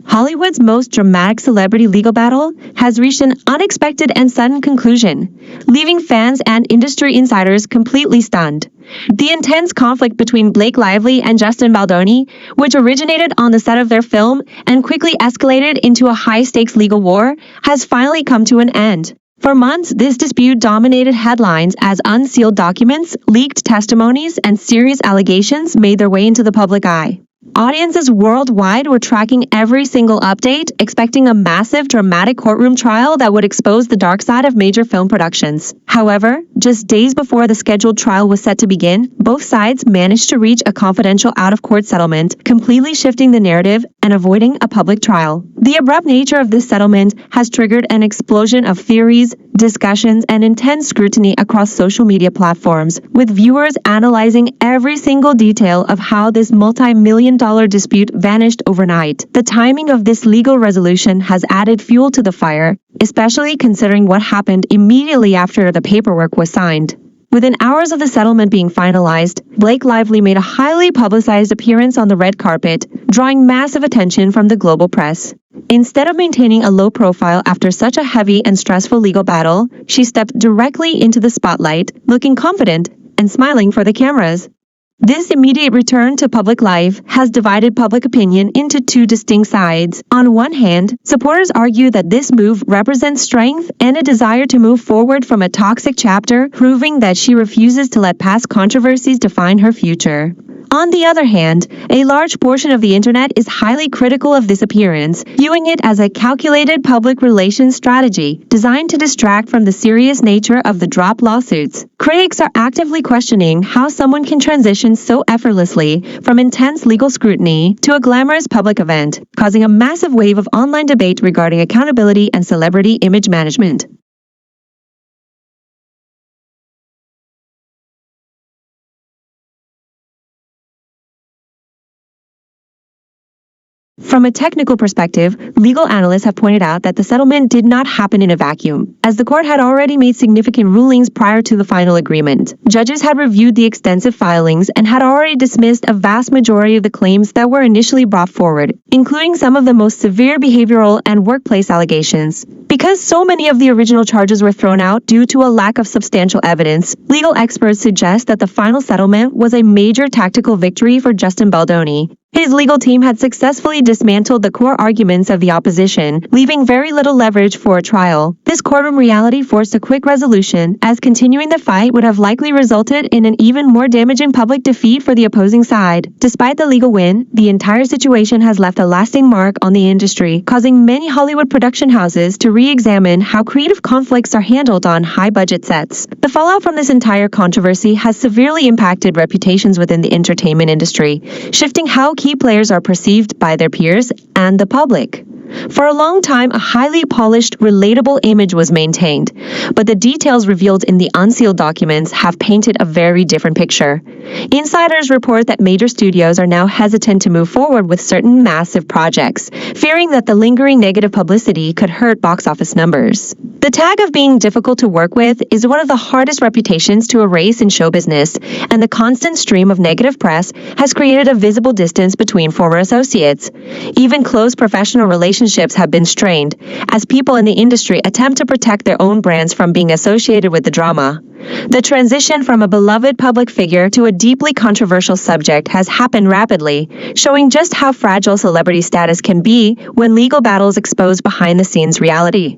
Hollywood's most dramatic celebrity legal battle has reached an unexpected and sudden conclusion, leaving fans and industry insiders completely stunned. The intense conflict between Blake Lively and Justin Baldoni, which originated on the set of their film and quickly escalated into a high-stakes legal war, has finally come to an end. For months, this dispute dominated headlines as unsealed documents, leaked testimonies, and serious allegations made their way into the public eye. Audiences worldwide were tracking every single update, expecting a massive, dramatic courtroom trial that would expose the dark side of major film productions. However, just days before the scheduled trial was set to begin, both sides managed to reach a confidential out-of-court settlement, completely shifting the narrative and avoiding a public trial. The abrupt nature of this settlement has triggered an explosion of theories, discussions, and intense scrutiny across social media platforms, with viewers analyzing every single detail of how this multi-million-dollar dispute vanished overnight. The timing of this legal resolution has added fuel to the fire, especially considering what happened immediately after the paperwork was signed. Within hours of the settlement being finalized, Blake Lively made a highly publicized appearance on the red carpet, drawing massive attention from the global press. Instead of maintaining a low profile after such a heavy and stressful legal battle, she stepped directly into the spotlight, looking confident and smiling for the cameras. This immediate return to public life has divided public opinion into two distinct sides. On one hand, supporters argue that this move represents strength and a desire to move forward from a toxic chapter, proving that she refuses to let past controversies define her future. On the other hand, a large portion of the internet is highly critical of this appearance, viewing it as a calculated public relations strategy designed to distract from the serious nature of the dropped lawsuits. Critics are actively questioning how someone can transition so effortlessly from intense legal scrutiny to a glamorous public event, causing a massive wave of online debate regarding accountability and celebrity image management. From a technical perspective, legal analysts have pointed out that the settlement did not happen in a vacuum, as the court had already made significant rulings prior to the final agreement. Judges had reviewed the extensive filings and had already dismissed a vast majority of the claims that were initially brought forward, including some of the most severe behavioral and workplace allegations. Because so many of the original charges were thrown out due to a lack of substantial evidence, legal experts suggest that the final settlement was a major tactical victory for Justin Baldoni. His legal team had successfully dismantled the core arguments of the opposition, leaving very little leverage for a trial. This courtroom reality forced a quick resolution, as continuing the fight would have likely resulted in an even more damaging public defeat for the opposing side. Despite the legal win, the entire situation has left a lasting mark on the industry, causing many Hollywood production houses to re-examine how creative conflicts are handled on high-budget sets. The fallout from this entire controversy has severely impacted reputations within the entertainment industry, shifting how key players are perceived by their peers and the public. For a long time, a highly polished, relatable image was maintained, but the details revealed in the unsealed documents have painted a very different picture. Insiders report that major studios are now hesitant to move forward with certain massive projects, fearing that the lingering negative publicity could hurt box office numbers. The tag of being difficult to work with is one of the hardest reputations to erase in show business, and the constant stream of negative press has created a visible distance between former associates. Even close professional relationships have been strained, as people in the industry attempt to protect their own brands from being associated with the drama. The transition from a beloved public figure to a deeply controversial subject has happened rapidly, showing just how fragile celebrity status can be when legal battles expose behind-the-scenes reality.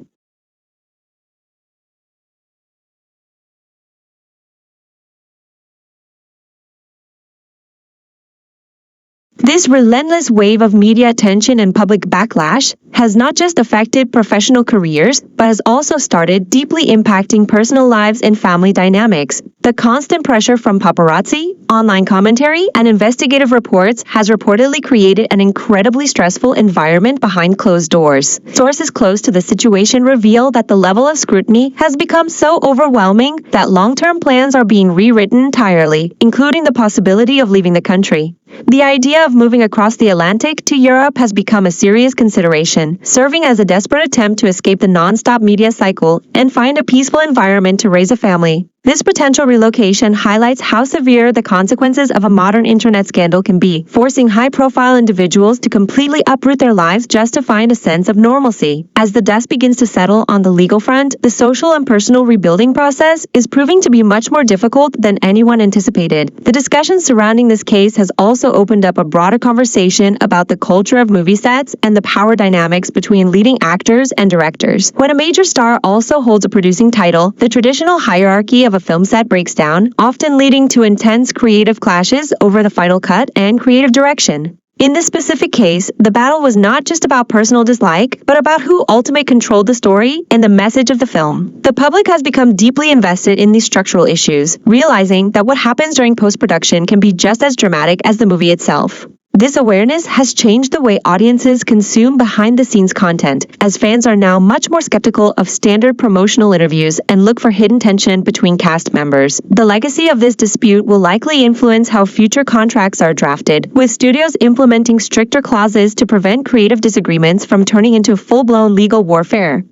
This relentless wave of media attention and public backlash has not just affected professional careers, but has also started deeply impacting personal lives and family dynamics. The constant pressure from paparazzi, online commentary, and investigative reports has reportedly created an incredibly stressful environment behind closed doors. Sources close to the situation reveal that the level of scrutiny has become so overwhelming that long-term plans are being rewritten entirely, including the possibility of leaving the country. The idea of moving across the Atlantic to Europe has become a serious consideration, serving as a desperate attempt to escape the non-stop media cycle and find a peaceful environment to raise a family. This potential relocation highlights how severe the consequences of a modern internet scandal can be, forcing high-profile individuals to completely uproot their lives just to find a sense of normalcy. As the dust begins to settle on the legal front, the social and personal rebuilding process is proving to be much more difficult than anyone anticipated. The discussion surrounding this case has also opened up a broader conversation about the culture of movie sets and the power dynamics between leading actors and directors. When a major star also holds a producing title, the traditional hierarchy of a film set breaks down, often leading to intense creative clashes over the final cut and creative direction. In this specific case, the battle was not just about personal dislike, but about who ultimately controlled the story and the message of the film. The public has become deeply invested in these structural issues, realizing that what happens during post-production can be just as dramatic as the movie itself. This awareness has changed the way audiences consume behind-the-scenes content, as fans are now much more skeptical of standard promotional interviews and look for hidden tension between cast members. The legacy of this dispute will likely influence how future contracts are drafted, with studios implementing stricter clauses to prevent creative disagreements from turning into full-blown legal warfare.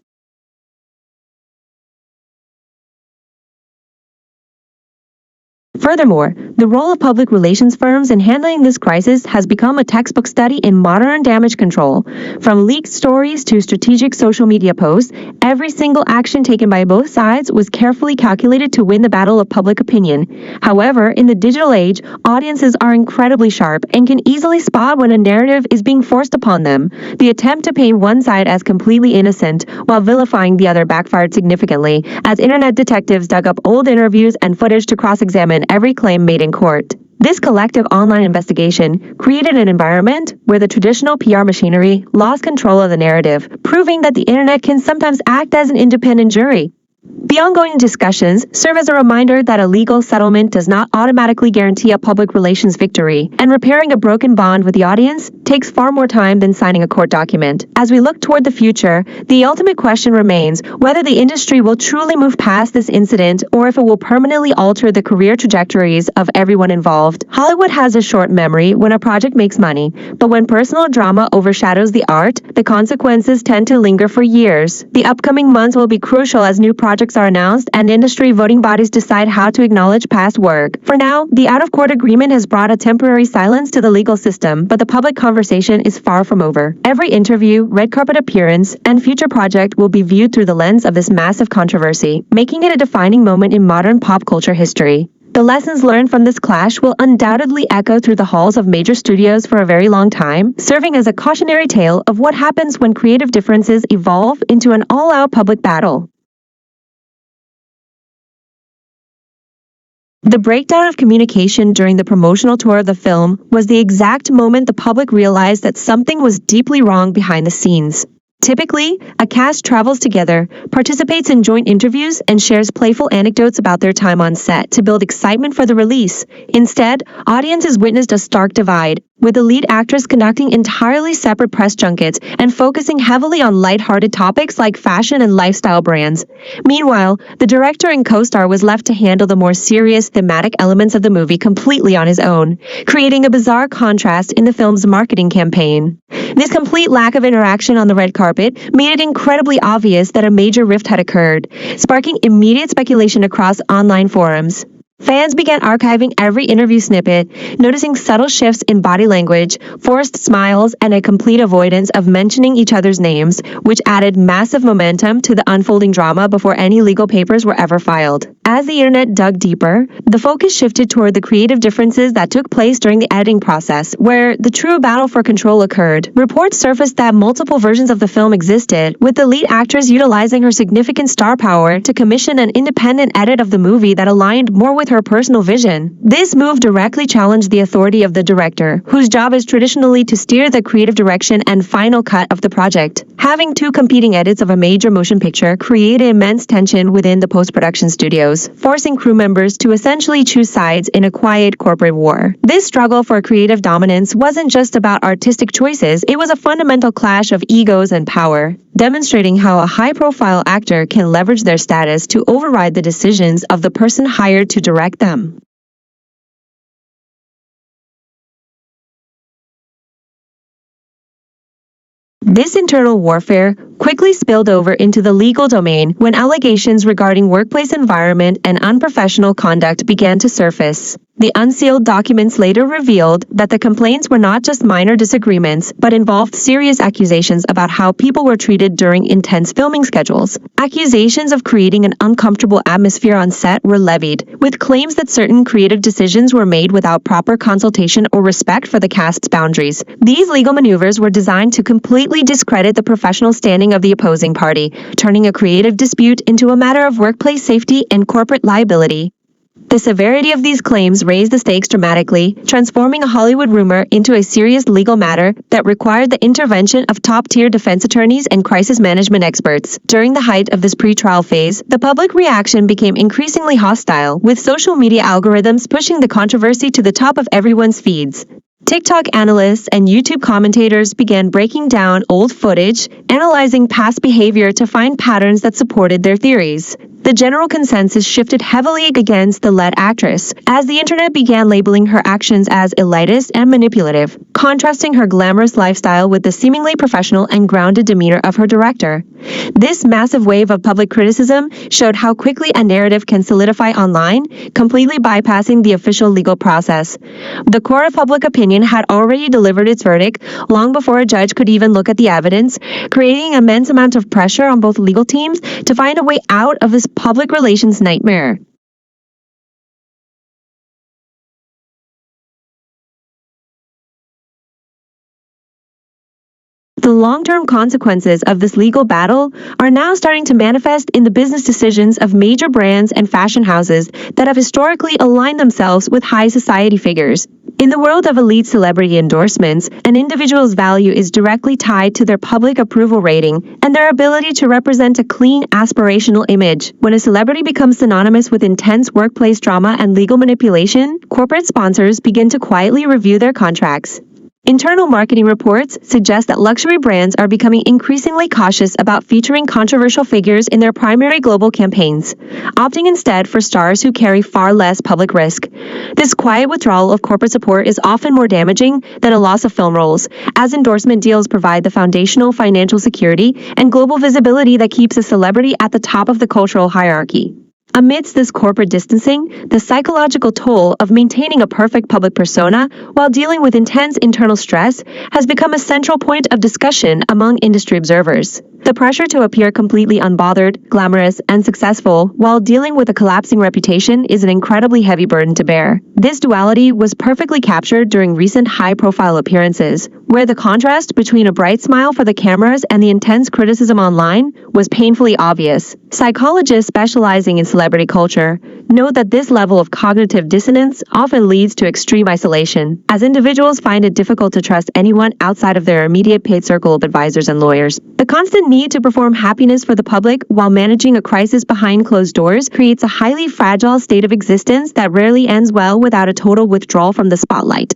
Furthermore, the role of public relations firms in handling this crisis has become a textbook study in modern damage control. From leaked stories to strategic social media posts, every single action taken by both sides was carefully calculated to win the battle of public opinion. However, in the digital age, audiences are incredibly sharp and can easily spot when a narrative is being forced upon them. The attempt to paint one side as completely innocent while vilifying the other backfired significantly, as internet detectives dug up old interviews and footage to cross-examine every claim made in court. This collective online investigation created an environment where the traditional PR machinery lost control of the narrative, proving that the internet can sometimes act as an independent jury. The ongoing discussions serve as a reminder that a legal settlement does not automatically guarantee a public relations victory, and repairing a broken bond with the audience takes far more time than signing a court document. As we look toward the future, the ultimate question remains whether the industry will truly move past this incident or if it will permanently alter the career trajectories of everyone involved. Hollywood has a short memory when a project makes money, but when personal drama overshadows the art, the consequences tend to linger for years. The upcoming months will be crucial as new projects are announced and industry voting bodies decide how to acknowledge past work. For now, the out-of-court agreement has brought a temporary silence to the legal system, but the public conversation is far from over. Every interview, red carpet appearance, and future project will be viewed through the lens of this massive controversy, making it a defining moment in modern pop culture history. The lessons learned from this clash will undoubtedly echo through the halls of major studios for a very long time, serving as a cautionary tale of what happens when creative differences evolve into an all-out public battle. The breakdown of communication during the promotional tour of the film was the exact moment the public realized that something was deeply wrong behind the scenes. Typically, a cast travels together, participates in joint interviews, and shares playful anecdotes about their time on set to build excitement for the release. Instead, audiences witnessed a stark divide, with the lead actress conducting entirely separate press junkets and focusing heavily on lighthearted topics like fashion and lifestyle brands. Meanwhile, the director and co-star was left to handle the more serious thematic elements of the movie completely on his own, creating a bizarre contrast in the film's marketing campaign. This complete lack of interaction on the red carpet made it incredibly obvious that a major rift had occurred, sparking immediate speculation across online forums. Fans began archiving every interview snippet, noticing subtle shifts in body language, forced smiles, and a complete avoidance of mentioning each other's names, which added massive momentum to the unfolding drama before any legal papers were ever filed. As the internet dug deeper, the focus shifted toward the creative differences that took place during the editing process, where the true battle for control occurred. Reports surfaced that multiple versions of the film existed, with the lead actress utilizing her significant star power to commission an independent edit of the movie that aligned more with her personal vision. This move directly challenged the authority of the director, whose job is traditionally to steer the creative direction and final cut of the project. Having two competing edits of a major motion picture created immense tension within the post-production studios, forcing crew members to essentially choose sides in a quiet corporate war. This struggle for creative dominance wasn't just about artistic choices, it was a fundamental clash of egos and power, demonstrating how a high-profile actor can leverage their status to override the decisions of the person hired to direct them. This internal warfare quickly spilled over into the legal domain when allegations regarding workplace environment and unprofessional conduct began to surface. The unsealed documents later revealed that the complaints were not just minor disagreements, but involved serious accusations about how people were treated during intense filming schedules. Accusations of creating an uncomfortable atmosphere on set were levied, with claims that certain creative decisions were made without proper consultation or respect for the cast's boundaries. These legal maneuvers were designed to completely discredit the professional standing of the opposing party, turning a creative dispute into a matter of workplace safety and corporate liability. The severity of these claims raised the stakes dramatically, transforming a Hollywood rumor into a serious legal matter that required the intervention of top-tier defense attorneys and crisis management experts. During the height of this pre-trial phase, the public reaction became increasingly hostile, with social media algorithms pushing the controversy to the top of everyone's feeds. TikTok analysts and YouTube commentators began breaking down old footage, analyzing past behavior to find patterns that supported their theories. The general consensus shifted heavily against the lead actress, as the internet began labeling her actions as elitist and manipulative, contrasting her glamorous lifestyle with the seemingly professional and grounded demeanor of her director. This massive wave of public criticism showed how quickly a narrative can solidify online, completely bypassing the official legal process. The court of public opinion had already delivered its verdict long before a judge could even look at the evidence, creating an immense amount of pressure on both legal teams to find a way out of this public relations nightmare. The long-term consequences of this legal battle are now starting to manifest in the business decisions of major brands and fashion houses that have historically aligned themselves with high society figures. In the world of elite celebrity endorsements, an individual's value is directly tied to their public approval rating and their ability to represent a clean, aspirational image. When a celebrity becomes synonymous with intense workplace drama and legal manipulation, corporate sponsors begin to quietly review their contracts. Internal marketing reports suggest that luxury brands are becoming increasingly cautious about featuring controversial figures in their primary global campaigns, opting instead for stars who carry far less public risk. This quiet withdrawal of corporate support is often more damaging than a loss of film roles, as endorsement deals provide the foundational financial security and global visibility that keeps a celebrity at the top of the cultural hierarchy. Amidst this corporate distancing, the psychological toll of maintaining a perfect public persona while dealing with intense internal stress has become a central point of discussion among industry observers. The pressure to appear completely unbothered, glamorous, and successful while dealing with a collapsing reputation is an incredibly heavy burden to bear. This duality was perfectly captured during recent high-profile appearances, where the contrast between a bright smile for the cameras and the intense criticism online was painfully obvious. Psychologists specializing in celebrity culture note that this level of cognitive dissonance often leads to extreme isolation, as individuals find it difficult to trust anyone outside of their immediate paid circle of advisors and lawyers. The constant need to perform happiness for the public while managing a crisis behind closed doors creates a highly fragile state of existence that rarely ends well without a total withdrawal from the spotlight.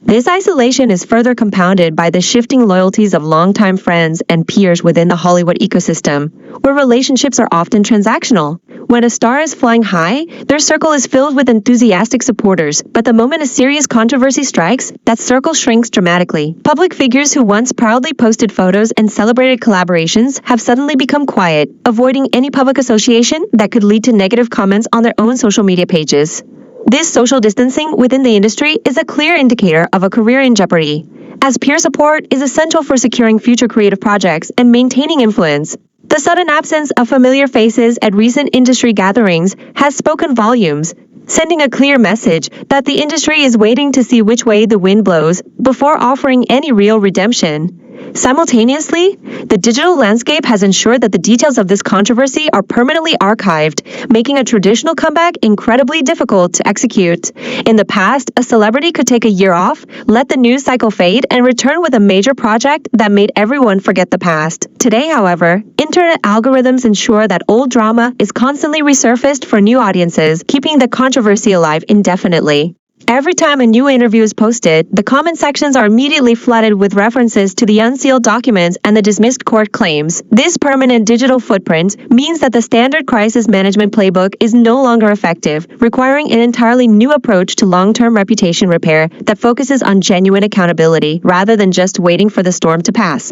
This isolation is further compounded by the shifting loyalties of longtime friends and peers within the Hollywood ecosystem, where relationships are often transactional. When a star is flying high, their circle is filled with enthusiastic supporters, but the moment a serious controversy strikes, that circle shrinks dramatically. Public figures who once proudly posted photos and celebrated collaborations have suddenly become quiet, avoiding any public association that could lead to negative comments on their own social media pages. This social distancing within the industry is a clear indicator of a career in jeopardy, as peer support is essential for securing future creative projects and maintaining influence. The sudden absence of familiar faces at recent industry gatherings has spoken volumes, sending a clear message that the industry is waiting to see which way the wind blows before offering any real redemption. Simultaneously, the digital landscape has ensured that the details of this controversy are permanently archived, making a traditional comeback incredibly difficult to execute. In the past, a celebrity could take a year off, let the news cycle fade, and return with a major project that made everyone forget the past. Today, however, internet algorithms ensure that old drama is constantly resurfaced for new audiences, keeping the controversy alive indefinitely. Every time a new interview is posted, the comment sections are immediately flooded with references to the unsealed documents and the dismissed court claims. This permanent digital footprint means that the standard crisis management playbook is no longer effective, requiring an entirely new approach to long-term reputation repair that focuses on genuine accountability rather than just waiting for the storm to pass.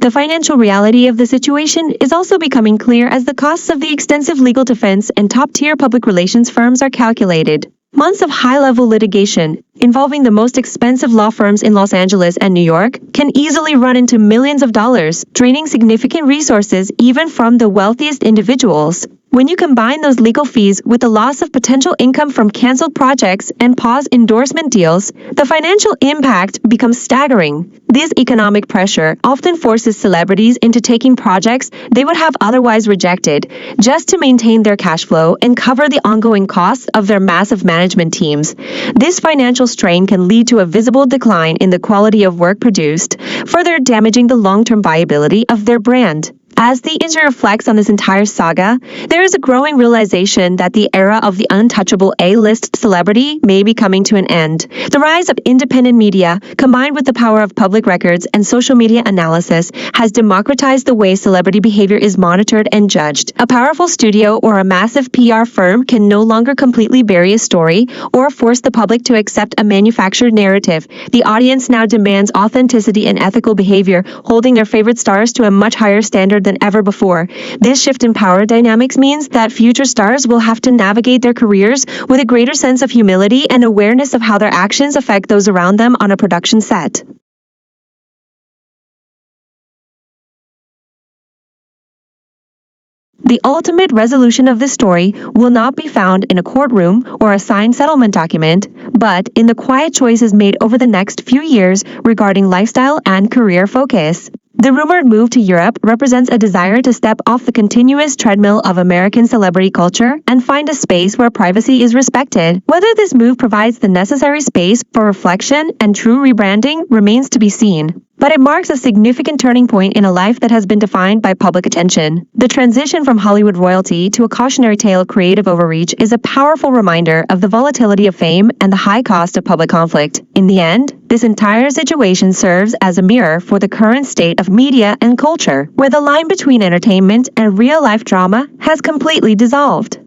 The financial reality of the situation is also becoming clear as the costs of the extensive legal defense and top-tier public relations firms are calculated. Months of high-level litigation, involving the most expensive law firms in Los Angeles and New York, can easily run into millions of dollars, draining significant resources even from the wealthiest individuals. When you combine those legal fees with the loss of potential income from canceled projects and paused endorsement deals, the financial impact becomes staggering. This economic pressure often forces celebrities into taking projects they would have otherwise rejected, just to maintain their cash flow and cover the ongoing costs of their massive management teams. This financial strain can lead to a visible decline in the quality of work produced, further damaging the long-term viability of their brand. As the industry reflects on this entire saga, there is a growing realization that the era of the untouchable A-list celebrity may be coming to an end. The rise of independent media, combined with the power of public records and social media analysis, has democratized the way celebrity behavior is monitored and judged. A powerful studio or a massive PR firm can no longer completely bury a story or force the public to accept a manufactured narrative. The audience now demands authenticity and ethical behavior, holding their favorite stars to a much higher standard than ever before. This shift in power dynamics means that future stars will have to navigate their careers with a greater sense of humility and awareness of how their actions affect those around them on a production set. The ultimate resolution of this story will not be found in a courtroom or a signed settlement document, but in the quiet choices made over the next few years regarding lifestyle and career focus. The rumored move to Europe represents a desire to step off the continuous treadmill of American celebrity culture and find a space where privacy is respected. Whether this move provides the necessary space for reflection and true rebranding remains to be seen. But it marks a significant turning point in a life that has been defined by public attention. The transition from Hollywood royalty to a cautionary tale of creative overreach is a powerful reminder of the volatility of fame and the high cost of public conflict. In the end, this entire situation serves as a mirror for the current state of media and culture, where the line between entertainment and real-life drama has completely dissolved.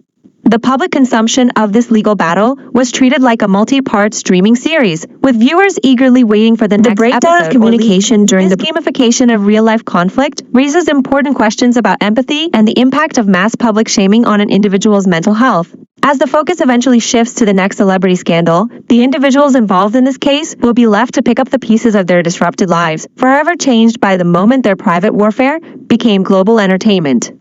The public consumption of this legal battle was treated like a multi-part streaming series, with viewers eagerly waiting for the next breakdown of communication during the gamification of real-life conflict raises important questions about empathy and the impact of mass public shaming on an individual's mental health. As the focus eventually shifts to the next celebrity scandal, the individuals involved in this case will be left to pick up the pieces of their disrupted lives, forever changed by the moment their private warfare became global entertainment.